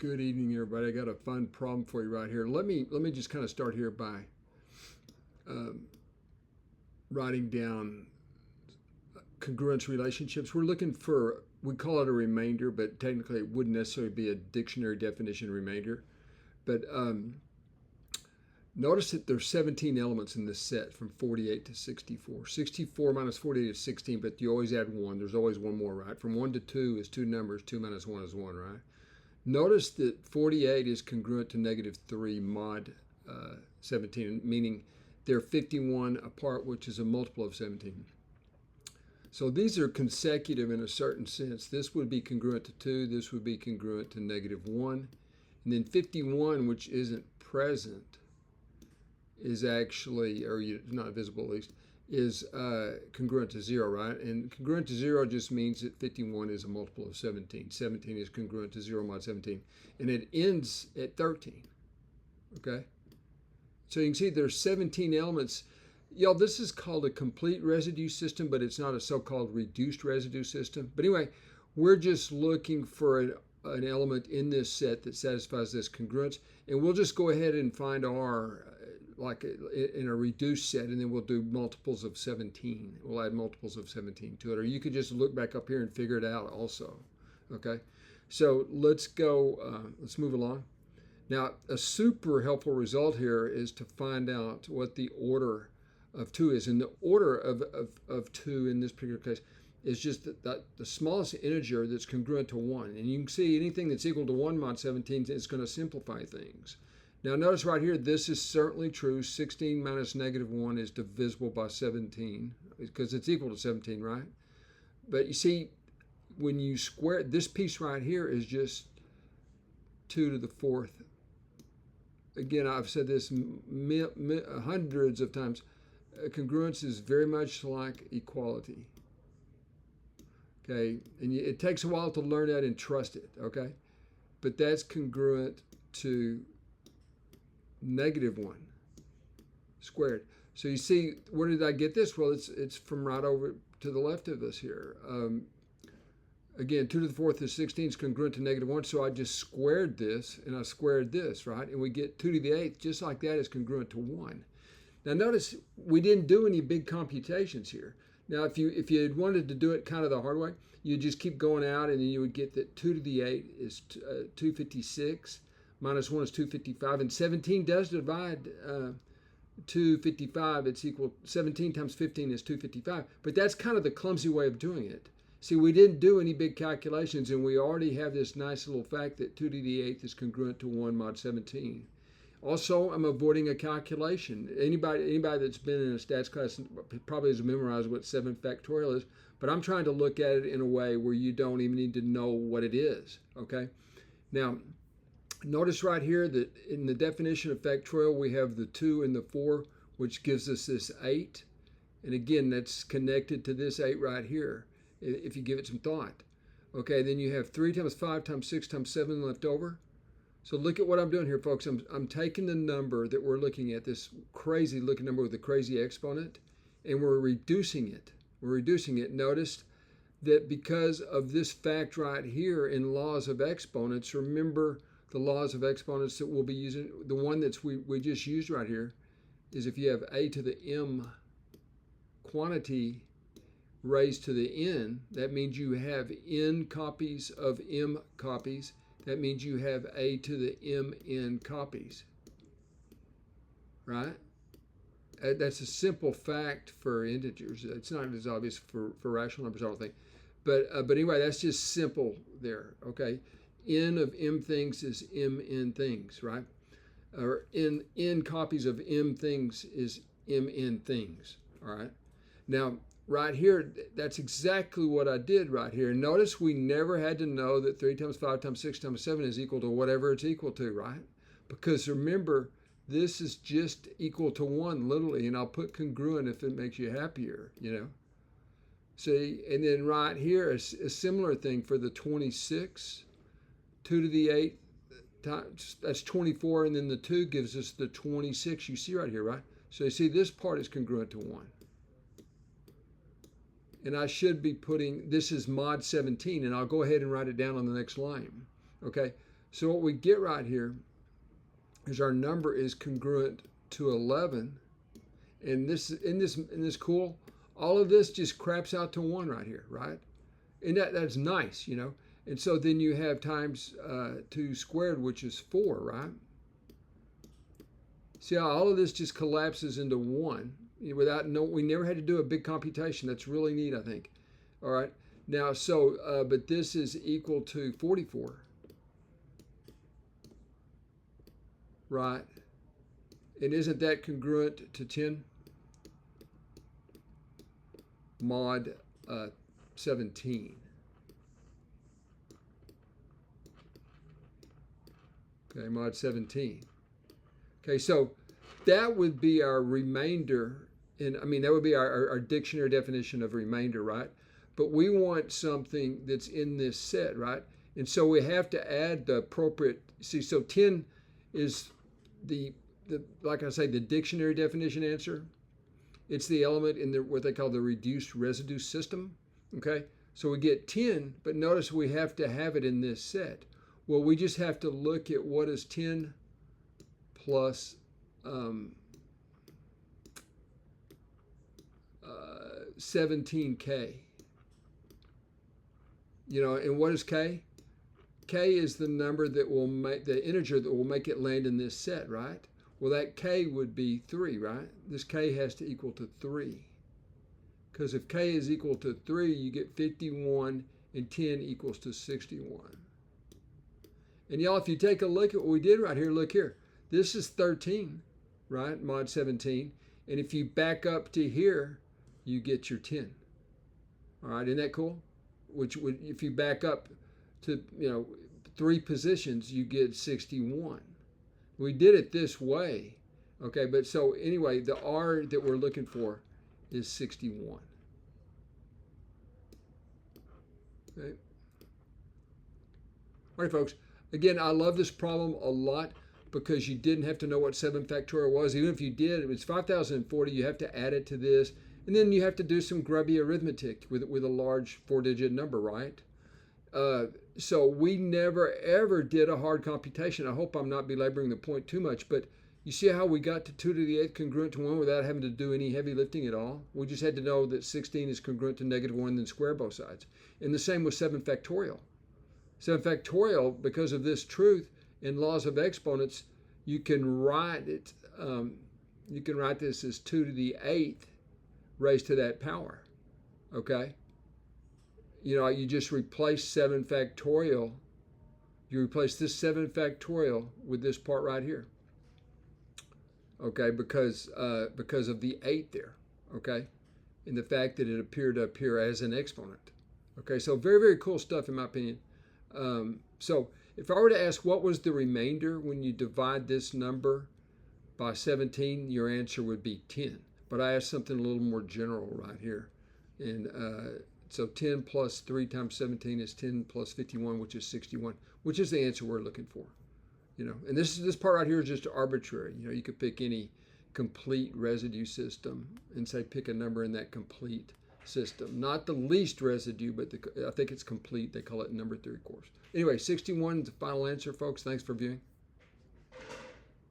Good evening, everybody. I got a fun problem for you right here. Let me just kind of start here by writing down congruence relationships. We're looking for, we call it a remainder, but technically it wouldn't necessarily be a dictionary definition remainder. But notice that there's 17 elements in this set from 48 to 64. 64 minus 48 is 16, but you always add 1. There's always one more, right? From 1 to 2 is 2 numbers. 2 minus 1 is 1, right? Notice that 48 is congruent to negative 3 mod 17, meaning they're 51 apart, which is a multiple of 17. So these are consecutive in a certain sense. This would be congruent to 2. This would be congruent to negative 1. And then 51, which isn't present, is actually, or not visible at least, is congruent to 0, right? And congruent to 0 just means that 51 is a multiple of 17. 17 is congruent to 0 mod 17. And it ends at 13, okay? So you can see there's 17 elements. Y'all, this is called a complete residue system, but it's not a so-called reduced residue system. But anyway, we're just looking for an element in this set that satisfies this congruence. And we'll just go ahead and find R like in a reduced set, and then we'll do multiples of 17. We'll add multiples of 17 to it. Or you could just look back up here and figure it out also, okay? So let's go, let's move along. Now, a super helpful result here is to find out what the order of 2 is. And the order of 2 in this particular case is just that the smallest integer that's congruent to 1. And you can see anything that's equal to 1 mod 17 is going to simplify things. Now notice right here, this is certainly true. 16 minus negative 1 is divisible by 17 because it's equal to 17, right? But you see, when you square, this piece right here is just 2 to the 4th. Again, I've said this hundreds of times. Congruence is very much like equality. Okay, and it takes a while to learn that and trust it, okay? But that's congruent to negative 1 squared. So you see, where did I get this? Well, it's from right over to the left of us here. Again, 2 to the 4th is 16 is congruent to negative 1, so I just squared this, and I squared this, right? And we get 2 to the 8th, just like that, is congruent to 1. Now notice, we didn't do any big computations here. Now, if you had wanted to do it kind of the hard way, you'd just keep going out, and then you would get that 2 to the 8 is 256. Minus 1 is 255, and 17 does divide 255. It's equal, 17 times 15 is 255. But that's kind of the clumsy way of doing it. See, we didn't do any big calculations, and we already have this nice little fact that 2 to the 8th is congruent to 1 mod 17. Also, I'm avoiding a calculation. Anybody that's been in a stats class probably has memorized what 7 factorial is, but I'm trying to look at it in a way where you don't even need to know what it is, okay? Now, notice right here that in the definition of factorial, we have the 2 and the 4, which gives us this 8. And again, that's connected to this 8 right here, if you give it some thought. Okay, then you have 3 times 5 times 6 times 7 left over. So look at what I'm doing here, folks. I'm taking the number that we're looking at, this crazy looking number with a crazy exponent, and we're reducing it. We're reducing it. Notice that because of this fact right here in laws of exponents, remember the laws of exponents that we'll be using, the one that's we just used right here is if you have a to the m quantity raised to the n, that means you have n copies of m copies. That means you have a to the mn copies, right? That's a simple fact for integers. It's not as obvious for rational numbers, I don't think. But anyway, that's just simple there, okay? N of m things is mn things, right? Or n copies of m things is mn things, all right? Now, right here, that's exactly what I did right here. Notice we never had to know that 3 times 5 times 6 times 7 is equal to whatever it's equal to, right? Because remember, this is just equal to 1, literally, and I'll put congruent if it makes you happier, you know? See, and then right here, a similar thing for the 26. 2 to the 8 times, that's 24, and then the 2 gives us the 26. You see right here, right? So you see this part is congruent to 1. And I should be putting, this is mod 17, and I'll go ahead and write it down on the next line. Okay, So what we get right here is our number is congruent to 11. And isn't this cool? All of this just craps out to 1 right here, right? And that's nice, you know. And so then you have times 2 squared, which is 4, right? See how all of this just collapses into 1 we never had to do a big computation. That's really neat, I think. All right. Now, so, but this is equal to 44, right? And isn't that congruent to 10 mod 17? Okay, mod 17. Okay, so that would be our remainder. And I mean, that would be our dictionary definition of remainder, right? But we want something that's in this set, right? And so we have to add the appropriate, see, so 10 is the like I say, the dictionary definition answer. It's the element in what they call the reduced residue system, okay? So we get 10, but notice we have to have it in this set. Well, we just have to look at what is 10 plus 17k. You know, and what is k? K is the number that will make, the integer that will make it land in this set, right? Well, that k would be 3, right? This k has to equal to 3. Because if k is equal to 3, you get 51, and 10 equals to 61. And y'all, if you take a look at what we did right here, look here. This is 13, right? Mod 17. And if you back up to here, you get your 10. All right, isn't that cool? Which would, if you back up to, 3 positions, you get 61. We did it this way, okay? But so anyway, the R that we're looking for is 61. Okay. All right, folks. Again, I love this problem a lot because you didn't have to know what 7 factorial was. Even if you did, it was 5,040. You have to add it to this. And then you have to do some grubby arithmetic with a large 4-digit number, right? So we never, ever did a hard computation. I hope I'm not belaboring the point too much, but you see how we got to 2 to the 8th congruent to 1 without having to do any heavy lifting at all? We just had to know that 16 is congruent to -1, then square both sides. And the same with 7 factorial. 7 factorial, because of this truth in laws of exponents, you can write it, you can write this as 2 to the 8th raised to that power, okay? You just replace 7 factorial. You replace this 7 factorial with this part right here, okay? Because of the 8 there, okay? And the fact that it appeared up here as an exponent, okay? So very, very cool stuff in my opinion. So if I were to ask what was the remainder when you divide this number by 17, your answer would be 10. But I asked something a little more general right here. And so 10 plus 3 times 17 is 10 plus 51, which is 61, which is the answer we're looking for. And this part right here is just arbitrary. You could pick any complete residue system and say pick a number in that complete system. Not the least residue, but I think it's complete. They call it number 3 course. Anyway, 61 is the final answer, folks. Thanks for viewing.